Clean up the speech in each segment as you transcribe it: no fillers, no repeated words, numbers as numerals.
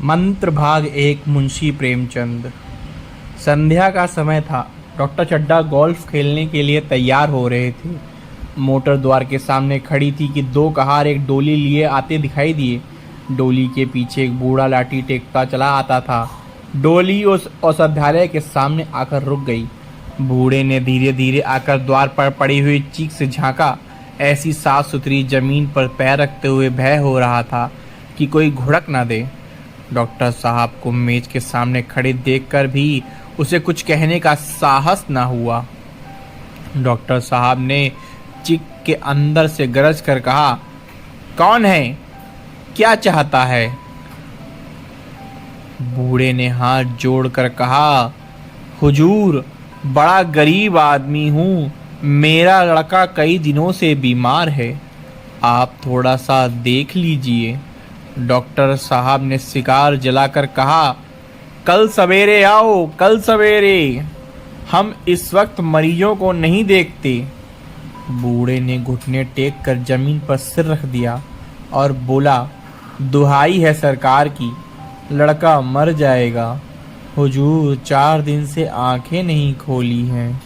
मंत्र भाग एक। मुंशी प्रेमचंद। संध्या का समय था। डॉक्टर चड्ढा गोल्फ खेलने के लिए तैयार हो रहे थे। मोटर द्वार के सामने खड़ी थी कि दो कहार एक डोली लिए आते दिखाई दिए। डोली के पीछे एक बूढ़ा लाठी टेकता चला आता था। डोली उस औषधालय के सामने आकर रुक गई। बूढ़े ने धीरे धीरे आकर द्वार पर पड़ी हुई चीख से झांका। ऐसी साफ सुथरी जमीन पर पैर रखते हुए भय हो रहा था कि कोई घुड़क न दे। डॉक्टर साहब को मेज के सामने खड़े देखकर भी उसे कुछ कहने का साहस न हुआ। डॉक्टर साहब ने चिक के अंदर से गरज कर कहा, कौन है? क्या चाहता है? बूढ़े ने हाथ जोड़कर कहा, हुजूर, बड़ा गरीब आदमी हूँ। मेरा लड़का कई दिनों से बीमार है। आप थोड़ा सा देख लीजिए। डॉक्टर साहब ने सिगार जलाकर कहा, कल सवेरे आओ, कल सवेरे। हम इस वक्त मरीजों को नहीं देखते। बूढ़े ने घुटने टेक कर जमीन पर सिर रख दिया और बोला, दुहाई है सरकार की, लड़का मर जाएगा। हुजूर 4 दिन से आंखें नहीं खोली हैं।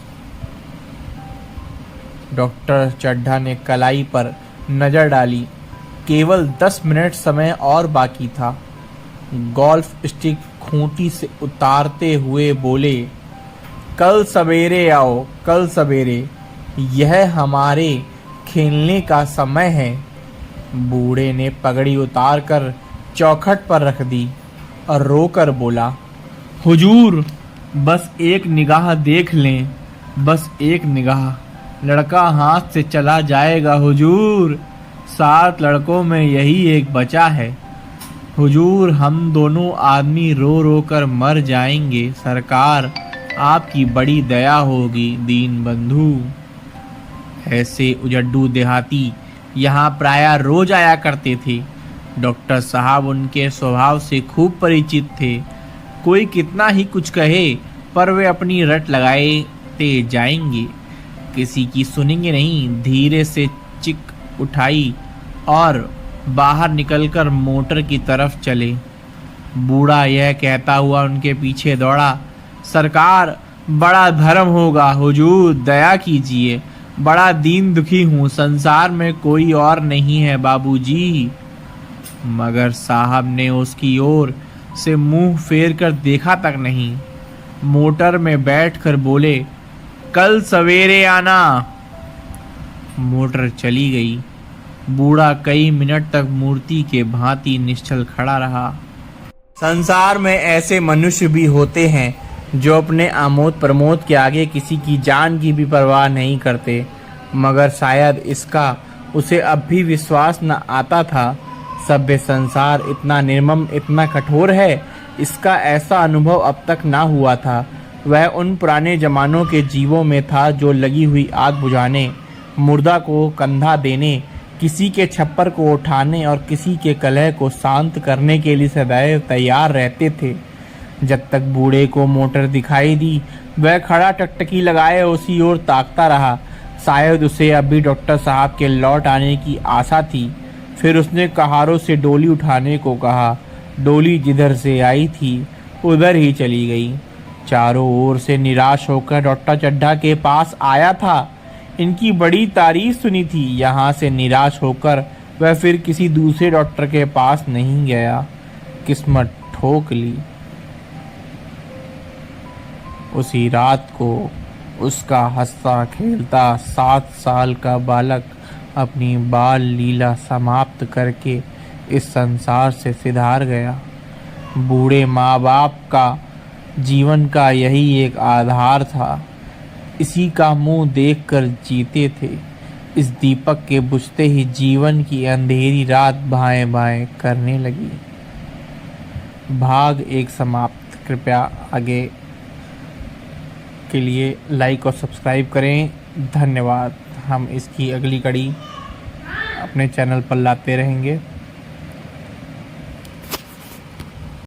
डॉक्टर चड्ढा ने कलाई पर नजर डाली। केवल 10 मिनट समय और बाकी था। गोल्फ स्टिक खूंटी से उतारते हुए बोले, कल सवेरे आओ, कल सवेरे। यह हमारे खेलने का समय है। बूढ़े ने पगड़ी उतारकर चौखट पर रख दी और रोकर बोला, हुजूर, बस एक निगाह देख लें, बस एक निगाह। लड़का हाथ से चला जाएगा हुजूर। 7 लड़कों में यही एक बचा है। हुजूर, हम दोनों आदमी रो रो कर मर जाएंगे। सरकार, आपकी बड़ी दया होगी दीन बंधु। ऐसे उजड्डू देहाती यहाँ प्रायः रोज आया करते थे। डॉक्टर साहब उनके स्वभाव से खूब परिचित थे। कोई कितना ही कुछ कहे पर वे अपनी रट लगाते जाएंगे, किसी की सुनेंगे नहीं। धीरे से चिक उठाई और बाहर निकलकर मोटर की तरफ चले। बूढ़ा यह कहता हुआ उनके पीछे दौड़ा, सरकार, बड़ा धर्म होगा हुजूर, दया कीजिए। बड़ा दीन दुखी हूँ, संसार में कोई और नहीं है बाबूजी। मगर साहब ने उसकी ओर से मुंह फेर कर देखा तक नहीं। मोटर में बैठकर बोले, कल सवेरे आना। मोटर चली गई। बूढ़ा कई मिनट तक मूर्ति के भांति निश्चल खड़ा रहा। संसार में ऐसे मनुष्य भी होते हैं जो अपने आमोद प्रमोद के आगे किसी की जान की भी परवाह नहीं करते, मगर शायद इसका उसे अब भी विश्वास न आता था। सभ्य संसार इतना निर्मम, इतना कठोर है, इसका ऐसा अनुभव अब तक ना हुआ था। वह उन पुराने जमानों के जीवों में था जो लगी हुई आग बुझाने, मुर्दा को कंधा देने, किसी के छप्पर को उठाने और किसी के कलह को शांत करने के लिए सदैव तैयार रहते थे। जब तक बूढ़े को मोटर दिखाई दी, वह खड़ा टकटकी लगाए उसी ओर ताकता रहा। शायद उसे अभी डॉक्टर साहब के लौट आने की आशा थी। फिर उसने कहारों से डोली उठाने को कहा। डोली जिधर से आई थी उधर ही चली गई। चारों ओर से निराश होकर डॉक्टर चड्ढा के पास आया था। इनकी बड़ी तारीफ सुनी थी। यहाँ से निराश होकर वह फिर किसी दूसरे डॉक्टर के पास नहीं गया। किस्मत ठोक ली। उसी रात को उसका हंसता खेलता 7 साल का बालक अपनी बाल लीला समाप्त करके इस संसार से सिधार गया। बूढ़े माँ बाप का जीवन का यही एक आधार था। इसी का मुंह देखकर जीते थे। इस दीपक के बुझते ही जीवन की अंधेरी रात बाएं बाएं करने लगी। भाग 1 समाप्त। कृपया आगे के लिए लाइक और सब्सक्राइब करें। धन्यवाद। हम इसकी अगली कड़ी अपने चैनल पर लाते रहेंगे।